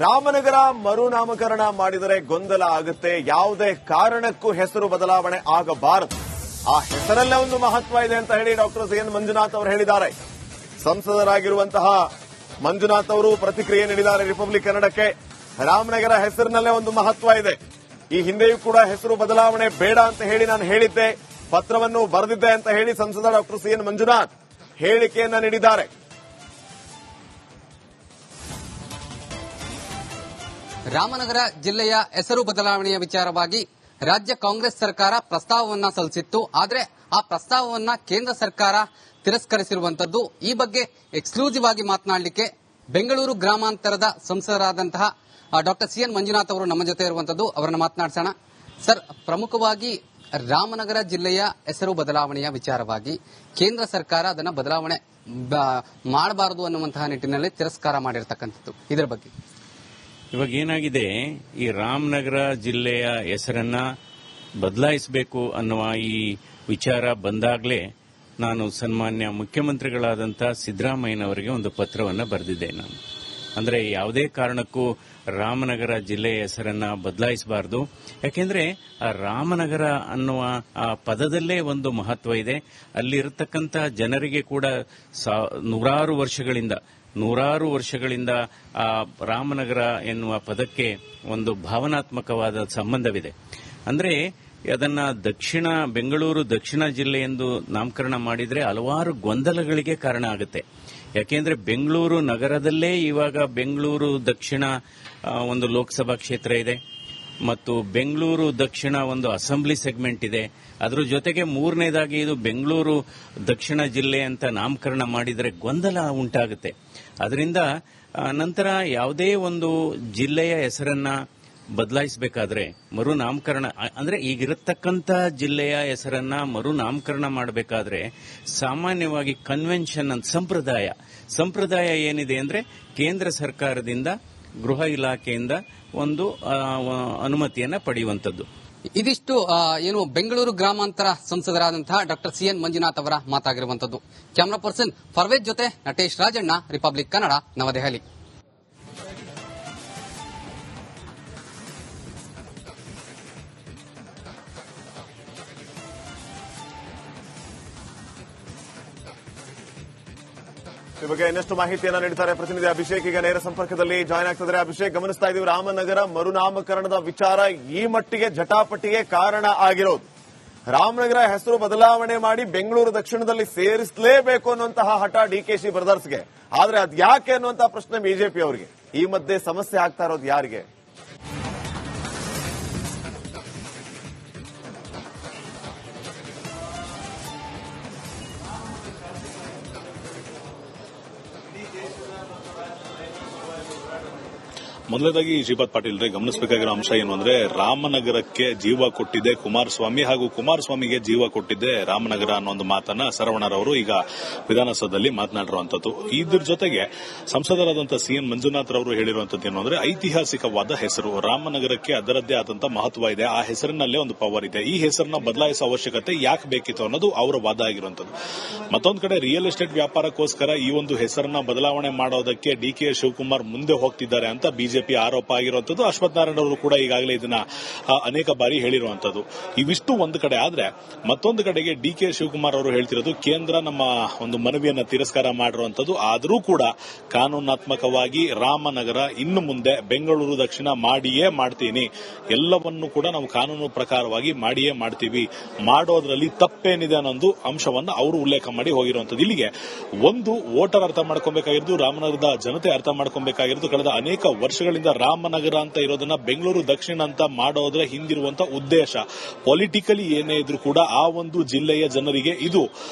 ರಾಮನಗರ ಮರುನಾಮಕರಣ ಮಾಡಿದರೆ ಗೊಂದಲ ಆಗುತ್ತೆ. ಯಾವುದೇ ಕಾರಣಕ್ಕೂ ಹೆಸರು ಬದಲಾವಣೆ ಆಗಬಾರದು. ಆ ಹೆಸರಲ್ಲೇ ಒಂದು ಮಹತ್ವ ಇದೆ ಅಂತ ಹೇಳಿ ಡಾಕ್ಟರ್ ಸಿಎನ್ ಮಂಜುನಾಥ್ ಅವರು ಹೇಳಿದ್ದಾರೆ. ಸಂಸದರಾಗಿರುವಂತಹ ಮಂಜುನಾಥ್ ಅವರು ಪ್ರತಿಕ್ರಿಯೆ ನೀಡಿದ್ದಾರೆ ರಿಪಬ್ಲಿಕ್ ಕನ್ನಡಕ್ಕೆ. ರಾಮನಗರ ಹೆಸರಿನಲ್ಲೇ ಒಂದು ಮಹತ್ವ ಇದೆ. ಈ ಹಿಂದೆಯೂ ಕೂಡ ಹೆಸರು ಬದಲಾವಣೆ ಬೇಡ ಅಂತ ಹೇಳಿ ನಾನು ಹೇಳಿದ್ದೆ, ಪತ್ರವನ್ನು ಬರೆದಿದ್ದೆ ಅಂತ ಹೇಳಿ ಸಂಸದ ಡಾಕ್ಟರ್ ಸಿಎನ್ ಮಂಜುನಾಥ್ ಹೇಳಿಕೆಯನ್ನ ನೀಡಿದ್ದಾರೆ. ರಾಮನಗರ ಜಿಲ್ಲೆಯ ಹೆಸರು ಬದಲಾವಣೆಯ ವಿಚಾರವಾಗಿ ರಾಜ್ಯ ಕಾಂಗ್ರೆಸ್ ಸರ್ಕಾರ ಪ್ರಸ್ತಾವವನ್ನ ಸಲ್ಲಿಸಿತ್ತು. ಆದರೆ ಆ ಪ್ರಸ್ತಾವವನ್ನ ಕೇಂದ್ರ ಸರ್ಕಾರ ತಿರಸ್ಕರಿಸಿರುವಂತದ್ದು. ಈ ಬಗ್ಗೆ ಎಕ್ಸ್ಕ್ಲೂಸಿವ್ ಆಗಿ ಮಾತನಾಡಲಿಕ್ಕೆ ಬೆಂಗಳೂರು ಗ್ರಾಮಾಂತರದ ಸಂಸದರಾದಂತಹ ಡಾಕ್ಟರ್ ಸಿಎನ್ ಮಂಜುನಾಥ್ ಅವರು ನಮ್ಮ ಜೊತೆ ಇರುವಂತದ್ದು. ಅವರನ್ನ ಮಾತನಾಡಿಸೋಣ. ಸರ್, ಪ್ರಮುಖವಾಗಿ ರಾಮನಗರ ಜಿಲ್ಲೆಯ ಹೆಸರು ಬದಲಾವಣೆಯ ವಿಚಾರವಾಗಿ ಕೇಂದ್ರ ಸರ್ಕಾರ ಅದನ್ನ ಬದಲಾವಣೆ ಮಾಡಬಾರದು ಅನ್ನುವಂತಹ ನಿಟ್ಟಿನಲ್ಲಿ ತಿರಸ್ಕಾರ ಮಾಡಿರ್ತಕ್ಕಂಥದ್ದು, ಇದರ ಬಗ್ಗೆ ಇವಾಗ ಏನಾಗಿದೆ, ಈ ರಾಮನಗರ ಜಿಲ್ಲೆಯ ಹೆಸರನ್ನ ಬದಲಾಯಿಸಬೇಕು ಅನ್ನುವ ಈ ವಿಚಾರ ಬಂದಾಗಲೇ ನಾನು ಸನ್ಮಾನ್ಯ ಮುಖ್ಯಮಂತ್ರಿಗಳಾದಂತಹ ಸಿದ್ದರಾಮಯ್ಯನವರಿಗೆ ಒಂದು ಪತ್ರವನ್ನು ಬರೆದಿದ್ದೆ. ನಾನು ಅಂದ್ರೆ ಯಾವುದೇ ಕಾರಣಕ್ಕೂ ರಾಮನಗರ ಜಿಲ್ಲೆಯ ಹೆಸರನ್ನ ಬದಲಾಯಿಸಬಾರದು. ಯಾಕೆಂದ್ರೆ ಆ ರಾಮನಗರ ಅನ್ನುವ ಆ ಪದದಲ್ಲೇ ಒಂದು ಮಹತ್ವ ಇದೆ. ಅಲ್ಲಿರತಕ್ಕಂಥ ಜನರಿಗೆ ಕೂಡ ನೂರಾರು ವರ್ಷಗಳಿಂದ ಆ ರಾಮನಗರ ಎನ್ನುವ ಪದಕ್ಕೆ ಒಂದು ಭಾವನಾತ್ಮಕವಾದ ಸಂಬಂಧವಿದೆ. ಅಂದ್ರೆ ಅದನ್ನ ಬೆಂಗಳೂರು ದಕ್ಷಿಣ ಜಿಲ್ಲೆ ಎಂದು ನಾಮಕರಣ ಮಾಡಿದ್ರೆ ಹಲವಾರು ಗೊಂದಲಗಳಿಗೆ ಕಾರಣ ಆಗುತ್ತೆ. ಯಾಕೆಂದ್ರೆ ಬೆಂಗಳೂರು ನಗರದಲ್ಲೇ ಇವಾಗ ಬೆಂಗಳೂರು ದಕ್ಷಿಣ ಒಂದು ಲೋಕಸಭಾ ಕ್ಷೇತ್ರ ಇದೆ ಮತ್ತು ಬೆಂಗಳೂರು ದಕ್ಷಿಣ ಒಂದು ಅಸೆಂಬ್ಲಿ ಸೆಗ್ಮೆಂಟ್ ಇದೆ. ಅದರ ಜೊತೆಗೆ ಮೂರನೇದಾಗಿ ಇದು ಬೆಂಗಳೂರು ದಕ್ಷಿಣ ಜಿಲ್ಲೆ ಅಂತ ನಾಮಕರಣ ಮಾಡಿದರೆ ಗೊಂದಲ ಉಂಟಾಗುತ್ತೆ. ಅದರಿಂದ ನಂತರ ಯಾವುದೇ ಒಂದು ಜಿಲ್ಲೆಯ ಹೆಸರನ್ನ ಬದಲಾಯಿಸಬೇಕಾದ್ರೆ ಮರುನಾಮಕರಣ ಅಂದ್ರೆ ಈಗಿರತಕ್ಕಂಥ ಜಿಲ್ಲೆಯ ಹೆಸರನ್ನ ಮರುನಾಮಕರಣ ಮಾಡಬೇಕಾದ್ರೆ ಸಾಮಾನ್ಯವಾಗಿ ಕನ್ವೆನ್ಷನ್ ಅಂತ ಸಂಪ್ರದಾಯ ಏನಿದೆ ಅಂದ್ರೆ ಕೇಂದ್ರ ಸರ್ಕಾರದಿಂದ ಗೃಹ ಇಲಾಖೆಯಿಂದ ಒಂದು ಅನುಮತಿಯನ್ನ ಪಡೆಯುವಂತದ್ದು. ಇದಿಷ್ಟು ಏನು ಬೆಂಗಳೂರು ಗ್ರಾಮಾಂತರ ಸಂಸದರಾದಂತಹ ಡಾಕ್ಟರ್ ಸಿಎನ್ ಮಂಜುನಾಥ್ ಅವರ ಮಾತಾಗಿರುವಂತದ್ದು. ಕ್ಯಾಮರಾ ಪರ್ಸನ್ ಫರ್ವೇಜ್ ಜೊತೆ ನಟೇಶ್ ರಾಜಣ್ಣ, ರಿಪಬ್ಲಿಕ್ ಕನ್ನಡ, ನವದೆಹಲಿ. ಈ ಬಗ್ಗೆ ಇನ್ನಷ್ಟು ಮಾಹಿತಿಯನ್ನ ನೀಡುತ್ತಾರೆ ಪ್ರತಿನಿಧಿ ಅಭಿಷೇಕ್. ಈಗ ನೇರ ಸಂಪರ್ಕದಲ್ಲಿ ಜಾಯ್ನ್ ಆಗ್ತಿದ್ದಾರೆ. ಅಭಿಷೇಕ್, ಗಮನಿಸ್ತಾ ಇದೀವಿ ರಾಮನಗರ ಮರುನಾಮಕರಣದ ವಿಚಾರ ಈ ಮಟ್ಟಿಗೆ ಜಟಾಪಟಿಗೆ ಕಾರಣ ಆಗಿರೋದು. ರಾಮನಗರ ಹೆಸರು ಬದಲಾವಣೆ ಮಾಡಿ ಬೆಂಗಳೂರು ದಕ್ಷಿಣದಲ್ಲಿ ಸೇರಿಸಲೇಬೇಕು ಅನ್ನುವಂತಹ ಹಠ ಡಿಕೆಶಿ ಬ್ರದರ್ಸ್ಗೆ. ಆದ್ರೆ ಅದ್ಯಾಕೆ ಅನ್ನುವಂತಹ ಪ್ರಶ್ನೆ ಬಿಜೆಪಿ ಅವರಿಗೆ. ಈ ಮಧ್ಯೆ ಸಮಸ್ಯೆ ಆಗ್ತಾ ಇರೋದು ಯಾರಿಗೆ? ಮೊದಲನೇದಾಗಿ ಶ್ರೀಪಾದ್ ಪಾಟೀಲ್ ಗಮನಿಸಬೇಕಾಗಿರೋ ಅಂಶ ಏನು ಅಂದ್ರೆ, ರಾಮನಗರಕ್ಕೆ ಜೀವ ಕೊಟ್ಟಿದೆ ಕುಮಾರಸ್ವಾಮಿ ಹಾಗೂ ಕುಮಾರಸ್ವಾಮಿಗೆ ಜೀವ ಕೊಟ್ಟಿದೆ ರಾಮನಗರ ಅನ್ನೋ ಒಂದು ಮಾತನ್ನ ಸರವಣರವರು ಈಗ ವಿಧಾನಸೌಧದಲ್ಲಿ ಮಾತನಾಡಿರುವಂತದ್ದು. ಇದ್ರ ಜೊತೆಗೆ ಸಂಸದರಾದಂತಹ ಸಿಎನ್ ಮಂಜುನಾಥ್ ರವರು ಹೇಳಿರುವಂತದ್ದು ಏನು ಅಂದ್ರೆ, ಐತಿಹಾಸಿಕವಾದ ಹೆಸರು ರಾಮನಗರಕ್ಕೆ ಅದರದ್ದೇ ಆದಂತಹ ಮಹತ್ವ ಇದೆ, ಆ ಹೆಸರಿನಲ್ಲೇ ಒಂದು ಪವರ್ ಇದೆ, ಈ ಹೆಸರನ್ನ ಬದಲಾಯಿಸುವ ಅವಶ್ಯಕತೆ ಯಾಕೆ ಬೇಕಿತ್ತು ಅನ್ನೋದು ಅವರ ವಾದ ಆಗಿರುವಂತದ್ದು. ಮತ್ತೊಂದು ಕಡೆ ರಿಯಲ್ ಎಸ್ಟೇಟ್ ವ್ಯಾಪಾರಕ್ಕೋಸ್ಕರ ಈ ಒಂದು ಹೆಸರನ್ನ ಬದಲಾವಣೆ ಮಾಡೋದಕ್ಕೆ ಡಿಕೆ ಶಿವಕುಮಾರ್ ಮುಂದೆ ಹೋಗ್ತಿದ್ದಾರೆ ಅಂತ ಬಿಜೆಪಿ ಆರೋಪ ಆಗಿರುವಂತದ್ದು. ಅಶ್ವಥ್ ನಾರಾಯಣ ಅವರು ಕೂಡ ಈಗಾಗಲೇ ಇದನ್ನ ಅನೇಕ ಬಾರಿ ಹೇಳಿರುವಂತದ್ದು. ಇವಿಷ್ಟು ಒಂದು ಕಡೆ ಆದ್ರೆ, ಮತ್ತೊಂದು ಕಡೆಗೆ ಡಿಕೆ ಶಿವಕುಮಾರ್ ಅವರು ಹೇಳ್ತಿರೋದು ಕೇಂದ್ರ ನಮ್ಮ ಒಂದು ಮನವಿಯನ್ನ ತಿರಸ್ಕಾರ ಮಾಡಿರುವಂತದ್ದು. ಆದರೂ ಕೂಡ ಕಾನೂನಾತ್ಮಕವಾಗಿ ರಾಮನಗರ ಇನ್ನು ಮುಂದೆ ಬೆಂಗಳೂರು ದಕ್ಷಿಣ ಮಾಡಿಯೇ ಮಾಡ್ತೀನಿ, ಎಲ್ಲವನ್ನೂ ಕೂಡ ನಾವು ಕಾನೂನು ಪ್ರಕಾರವಾಗಿ ಮಾಡಿಯೇ ಮಾಡ್ತೀವಿ, ಮಾಡೋದ್ರಲ್ಲಿ ತಪ್ಪೇನಿದೆ ಅನ್ನೋ ಅಂಶವನ್ನು ಅವರು ಉಲ್ಲೇಖ ಮಾಡಿ ಹೋಗಿರುವಂತದ್ದು. ಇಲ್ಲಿಗೆ ಒಂದು ವೋಟರ್ ಅರ್ಥ ಮಾಡ್ಕೊಬೇಕಾಗಿರೋದು, ರಾಮನಗರದ ಜನತೆ ಅರ್ಥ ಮಾಡ್ಕೊಬೇಕಾಗಿರೋದು, ಕಳೆದ ಅನೇಕ ವರ್ಷಗಳಿಂದ ರಾಮನಗರ ಅಂತ ಇರೋದನ್ನ ಬೆಂಗಳೂರು ದಕ್ಷಿಣ ಅಂತ ಮಾಡೋದ್ರ ಹಿಂದಿರುವಂತಹ ಉದ್ದೇಶ ಪೊಲಿಟಿಕಲಿ ಏನೇ ಇದ್ರೂ ಕೂಡ ಆ ಒಂದು ಜಿಲ್ಲೆಯ ಜನರಿಗೆ ಇದು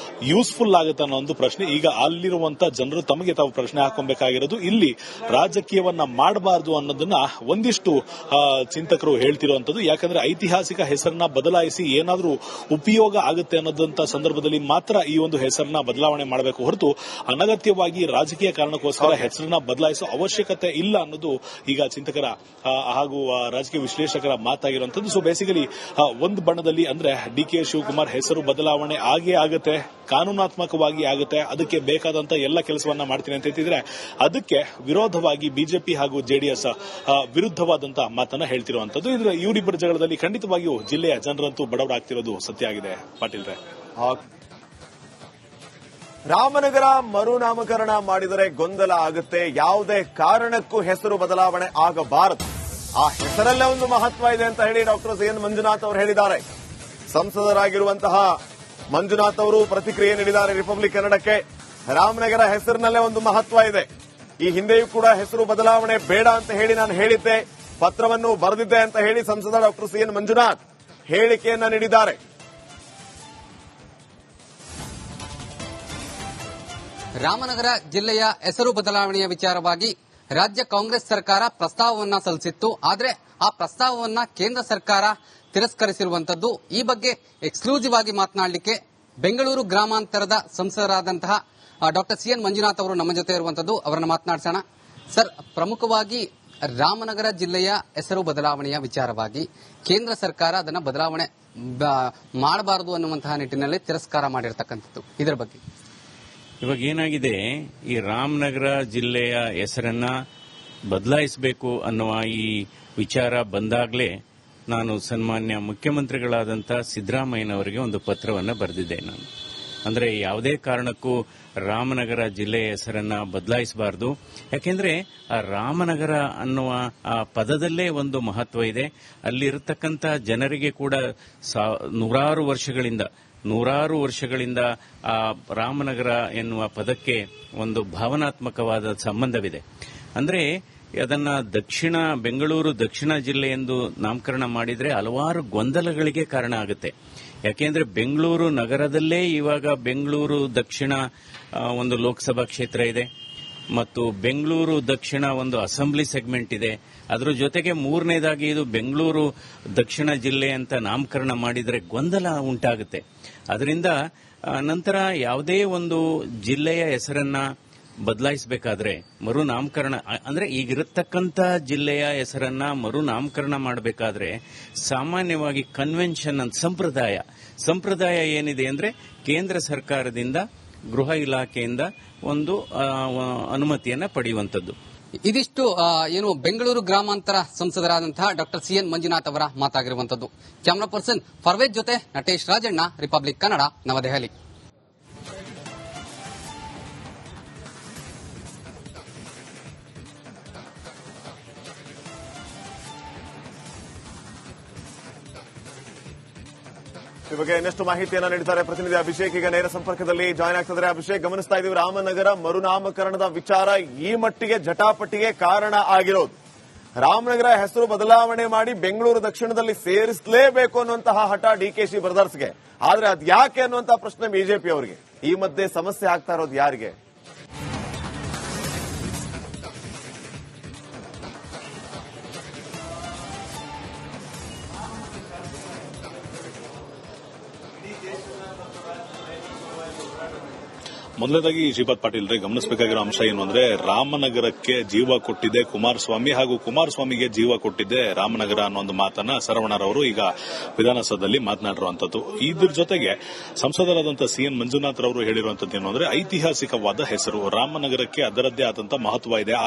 ಯೂಸ್ಫುಲ್ ಆಗುತ್ತೆ ಅನ್ನೋ ಒಂದು ಪ್ರಶ್ನೆ ಈಗ ಅಲ್ಲಿರುವಂತಹ ಜನರು ತಮಗೆ ತಾವು ಪ್ರಶ್ನೆ ಹಾಕೊಬೇಕಾಗಿರೋದು. ಇಲ್ಲಿ ರಾಜಕೀಯವನ್ನ ಮಾಡಬಾರದು ಅನ್ನೋದನ್ನ ಒಂದಿಷ್ಟು ಚಿಂತಕರು ಹೇಳ್ತಿರುವಂತದ್ದು. ಯಾಕಂದ್ರೆ ಐತಿಹಾಸಿಕ ಹೆಸರನ್ನ ಬದಲಾಯಿಸಿ ಏನಾದ್ರೂ ಉಪಯೋಗ ಆಗುತ್ತೆ ಅನ್ನೋದಂತ ಸಂದರ್ಭದಲ್ಲಿ ಮಾತ್ರ ಈ ಒಂದು ಹೆಸರನ್ನ ಬದಲಾವಣೆ ಮಾಡಬೇಕು ಹೊರತು ಅನಗತ್ಯವಾಗಿ ರಾಜಕೀಯ ಕಾರಣಕ್ಕೋಸ್ಕರ ಹೆಸರನ್ನ ಬದಲಾಯಿಸುವ ಅವಶ್ಯಕತೆ ಇಲ್ಲ ಅನ್ನೋದು ಈಗ ಚಿಂತಕರ ಹಾಗೂ ರಾಜಕೀಯ ವಿಶ್ಲೇಷಕರ ಮಾತಾಗಿರುವಂತದ್ದು. ಸೊ ಬೇಸಿಕಲಿ ಒಂದು ಬಣ್ಣದಲ್ಲಿ ಅಂದ್ರೆ ಡಿಕೆ ಶಿವಕುಮಾರ್ ಹೆಸರು ಬದಲಾವಣೆ ಆಗೇ ಆಗುತ್ತೆ, ಕಾನೂನಾತ್ಮಕವಾಗಿ ಆಗುತ್ತೆ, ಅದಕ್ಕೆ ಬೇಕಾದಂತ ಎಲ್ಲ ಕೆಲಸವನ್ನ ಮಾಡ್ತೀನಿ ಅಂತ ಹೇಳ್ತಿದ್ರೆ ಅದಕ್ಕೆ ವಿರೋಧವಾಗಿ ಬಿಜೆಪಿ ಹಾಗೂ ಜೆಡಿಎಸ್ ವಿರುದ್ಧವಾದಂತಹ ಮಾತನ್ನ ಹೇಳ್ತಿರುವಂತದ್ದು. ಇವರಿಬ್ಬರ ಜಗಳದಲ್ಲಿ ಖಂಡಿತವಾಗಿಯೂ ಜಿಲ್ಲೆಯ ಜನರಂತೂ ಬಡವರಾಗ್ತಿರೋದು ಸತ್ಯ ಆಗಿದೆ. ಪಾಟೀಲ್ ರೇ, ರಾಮನಗರ ಮರುನಾಮಕರಣ ಮಾಡಿದರೆ ಗೊಂದಲ ಆಗುತ್ತೆ, ಯಾವುದೇ ಕಾರಣಕ್ಕೂ ಹೆಸರು ಬದಲಾವಣೆ ಆಗಬಾರದು, ಆ ಹೆಸರಲ್ಲೇ ಒಂದು ಮಹತ್ವ ಇದೆ ಅಂತ ಹೇಳಿ ಡಾಕ್ಟರ್ ಸಿಎನ್ ಮಂಜುನಾಥ್ ಅವರು ಹೇಳಿದ್ದಾರೆ. ಸಂಸದರಾಗಿರುವಂತಹ ಮಂಜುನಾಥ್ ಅವರು ಪ್ರತಿಕ್ರಿಯೆ ನೀಡಿದ್ದಾರೆ ರಿಪಬ್ಲಿಕ್ ಕನ್ನಡಕ್ಕೆ. ರಾಮನಗರ ಹೆಸರಿನಲ್ಲೇ ಒಂದು ಮಹತ್ವ ಇದೆ, ಈ ಹಿಂದೆಯೂ ಕೂಡ ಹೆಸರು ಬದಲಾವಣೆ ಬೇಡ ಅಂತ ಹೇಳಿ ನಾನು ಹೇಳಿದ್ದೆ, ಪತ್ರವನ್ನು ಬರೆದಿದ್ದೆ ಅಂತ ಹೇಳಿ ಸಂಸದ ಡಾಕ್ಟರ್ ಸಿಎನ್ ಮಂಜುನಾಥ್ ಹೇಳಿಕೆಯನ್ನ ನೀಡಿದ್ದಾರೆ. ರಾಮನಗರ ಜಿಲ್ಲೆಯ ಹೆಸರು ಬದಲಾವಣೆಯ ವಿಚಾರವಾಗಿ ರಾಜ್ಯ ಕಾಂಗ್ರೆಸ್ ಸರ್ಕಾರ ಪ್ರಸ್ತಾವವನ್ನ ಸಲ್ಲಿಸಿತ್ತು. ಆದರೆ ಆ ಪ್ರಸ್ತಾವವನ್ನ ಕೇಂದ್ರ ಸರ್ಕಾರ ತಿರಸ್ಕರಿಸಿರುವಂತದ್ದು. ಈ ಬಗ್ಗೆ ಎಕ್ಸ್ಕ್ಲೂಸಿವ್ ಆಗಿ ಮಾತನಾಡಲಿಕ್ಕೆ ಬೆಂಗಳೂರು ಗ್ರಾಮಾಂತರದ ಸಂಸದರಾದಂತಹ ಡಾಕ್ಟರ್ ಸಿಎನ್ ಮಂಜುನಾಥ್ ಅವರು ನಮ್ಮ ಜೊತೆ ಇರುವಂತದ್ದು. ಅವರನ್ನ ಮಾತನಾಡಿಸೋಣ. ಸರ್, ಪ್ರಮುಖವಾಗಿ ರಾಮನಗರ ಜಿಲ್ಲೆಯ ಹೆಸರು ಬದಲಾವಣೆಯ ವಿಚಾರವಾಗಿ ಕೇಂದ್ರ ಸರ್ಕಾರ ಅದನ್ನ ಬದಲಾವಣೆ ಮಾಡಬಾರದು ಅನ್ನುವಂತಹ ನಿಟ್ಟಿನಲ್ಲಿ ತಿರಸ್ಕಾರ ಮಾಡಿರ್ತಕ್ಕಂಥದ್ದು, ಇದರ ಬಗ್ಗೆ ಇವಾಗ ಏನಾಗಿದೆ, ಈ ರಾಮನಗರ ಜಿಲ್ಲೆಯ ಹೆಸರನ್ನ ಬದಲಾಯಿಸಬೇಕು ಅನ್ನುವ ಈ ವಿಚಾರ ಬಂದಾಗಲೇ ನಾನು ಸನ್ಮಾನ್ಯ ಮುಖ್ಯಮಂತ್ರಿಗಳಾದಂಥ ಸಿದ್ದರಾಮಯ್ಯನವರಿಗೆ ಒಂದು ಪತ್ರವನ್ನು ಬರೆದಿದ್ದೆ. ನಾನು ಅಂದ್ರೆ ಯಾವುದೇ ಕಾರಣಕ್ಕೂ ರಾಮನಗರ ಜಿಲ್ಲೆಯ ಹೆಸರನ್ನ ಬದಲಾಯಿಸಬಾರದು. ಯಾಕೆಂದ್ರೆ ಆ ರಾಮನಗರ ಅನ್ನುವ ಆ ಪದದಲ್ಲೇ ಒಂದು ಮಹತ್ವ ಇದೆ. ಅಲ್ಲಿರತಕ್ಕಂಥ ಜನರಿಗೆ ಕೂಡ ನೂರಾರು ವರ್ಷಗಳಿಂದ ಆ ರಾಮನಗರ ಎನ್ನುವ ಪದಕ್ಕೆ ಒಂದು ಭಾವನಾತ್ಮಕವಾದ ಸಂಬಂಧವಿದೆ. ಅಂದ್ರೆ ಅದನ್ನ ಬೆಂಗಳೂರು ದಕ್ಷಿಣ ಜಿಲ್ಲೆ ಎಂದು ನಾಮಕರಣ ಮಾಡಿದ್ರೆ ಹಲವಾರು ಗೊಂದಲಗಳಿಗೆ ಕಾರಣ ಆಗುತ್ತೆ. ಯಾಕೆಂದ್ರೆ ಬೆಂಗಳೂರು ನಗರದಲ್ಲೇ ಇವಾಗ ಬೆಂಗಳೂರು ದಕ್ಷಿಣ ಒಂದು ಲೋಕಸಭಾ ಕ್ಷೇತ್ರ ಇದೆ ಮತ್ತು ಬೆಂಗಳೂರು ದಕ್ಷಿಣ ಒಂದು ಅಸೆಂಬ್ಲಿ ಸೆಗ್ಮೆಂಟ್ ಇದೆ. ಅದರ ಜೊತೆಗೆ ಮೂರನೇದಾಗಿ ಇದು ಬೆಂಗಳೂರು ದಕ್ಷಿಣ ಜಿಲ್ಲೆ ಅಂತ ನಾಮಕರಣ ಮಾಡಿದರೆ ಗೊಂದಲ ಉಂಟಾಗುತ್ತೆ. ಅದರಿಂದ ನಂತರ ಯಾವುದೇ ಒಂದು ಜಿಲ್ಲೆಯ ಹೆಸರನ್ನ ಬದಲಾಯಿಸಬೇಕಾದ್ರೆ ಮರುನಾಮಕರಣ ಅಂದ್ರೆ ಈಗಿರತಕ್ಕಂಥ ಜಿಲ್ಲೆಯ ಹೆಸರನ್ನ ಮರುನಾಮಕರಣ ಮಾಡಬೇಕಾದ್ರೆ ಸಾಮಾನ್ಯವಾಗಿ ಕನ್ವೆನ್ಷನ್ ಅಂತ ಸಂಪ್ರದಾಯ ಏನಿದೆ ಅಂದ್ರೆ ಕೇಂದ್ರ ಸರ್ಕಾರದಿಂದ ಗೃಹ ಇಲಾಖೆಯಿಂದ ಒಂದು ಅನುಮತಿಯನ್ನ ಪಡೆಯುವಂತದ್ದು. ಇದಿಷ್ಟು ಏನು ಬೆಂಗಳೂರು ಗ್ರಾಮಾಂತರ ಸಂಸದರಾದಂತಹ ಡಾಕ್ಟರ್ ಸಿಎನ್ ಮಂಜುನಾಥ್ ಅವರ ಮಾತಾಗಿರುವಂತದ್ದು. ಕ್ಯಾಮರಾ ಪರ್ಸನ್ ಫರ್ವೇಜ್ ಜೊತೆ ನಟೇಶ್ ರಾಜಣ್ಣ, ರಿಪಬ್ಲಿಕ್ ಕನ್ನಡ, ನವದೆಹಲಿ. ಈ ಬಗ್ಗೆ ಇನ್ನಷ್ಟು ಮಾಹಿತಿಯನ್ನ ನೀಡುತ್ತಾರೆ ಪ್ರತಿನಿಧಿ ಅಭಿಷೇಕ್. ಈಗ ನೇರ ಸಂಪರ್ಕದಲ್ಲಿ ಜಾಯ್ನ್ ಆಗ್ತಿದ್ದಾರೆ. ಅಭಿಷೇಕ್, ಗಮನಿಸ್ತಾ ಇದೀವಿ ರಾಮನಗರ ಮರುನಾಮಕರಣದ ವಿಚಾರ ಈ ಮಟ್ಟಿಗೆ ಜಟಾಪಟಿಗೆ ಕಾರಣ ಆಗಿರೋದು. ರಾಮನಗರ ಹೆಸರು ಬದಲಾವಣೆ ಮಾಡಿ ಬೆಂಗಳೂರು ದಕ್ಷಿಣದಲ್ಲಿ ಸೇರಿಸಲೇಬೇಕು ಅನ್ನುವಂತಹ ಹಠ ಡಿಕೆಶಿ ಬ್ರದರ್ಸ್ಗೆ. ಆದ್ರೆ ಅದ್ಯಾಕೆ ಅನ್ನುವಂತಹ ಪ್ರಶ್ನೆ ಬಿಜೆಪಿ ಅವರಿಗೆ. ಈ ಮಧ್ಯೆ ಸಮಸ್ಯೆ ಆಗ್ತಾ ಇರೋದು ಯಾರಿಗೆ? ಮೊದಲನೇದಾಗಿ ಶ್ರೀಪಾದ್ ಪಾಟೀಲ್ ರೇ, ಗಮನಿಸಬೇಕಾಗಿರೋ ಅಂಶ ಏನು ಅಂದ್ರೆ ರಾಮನಗರಕ್ಕೆ ಜೀವ ಕೊಟ್ಟಿದೆ ಕುಮಾರಸ್ವಾಮಿ ಹಾಗೂ ಕುಮಾರಸ್ವಾಮಿಗೆ ಜೀವ ಕೊಟ್ಟಿದೆ ರಾಮನಗರ ಅನ್ನೋ ಒಂದು ಮಾತನ್ನ ಸರವಣರವರು ಈಗ ವಿಧಾನಸೌಧದಲ್ಲಿ ಮಾತನಾಡಿರುವಂತದ್ದು. ಇದ್ರ ಜೊತೆಗೆ ಸಂಸದರಾದಂತಹ ಸಿಎನ್ ಮಂಜುನಾಥ್ ರವರು ಹೇಳಿರುವಂತದ್ದು ಏನು ಅಂದ್ರೆ ಐತಿಹಾಸಿಕವಾದ ಹೆಸರು ರಾಮನಗರಕ್ಕೆ ಅದರದ್ದೇ ಆದಂತಹ ಮಹತ್ವ ಇದೆ. ಆ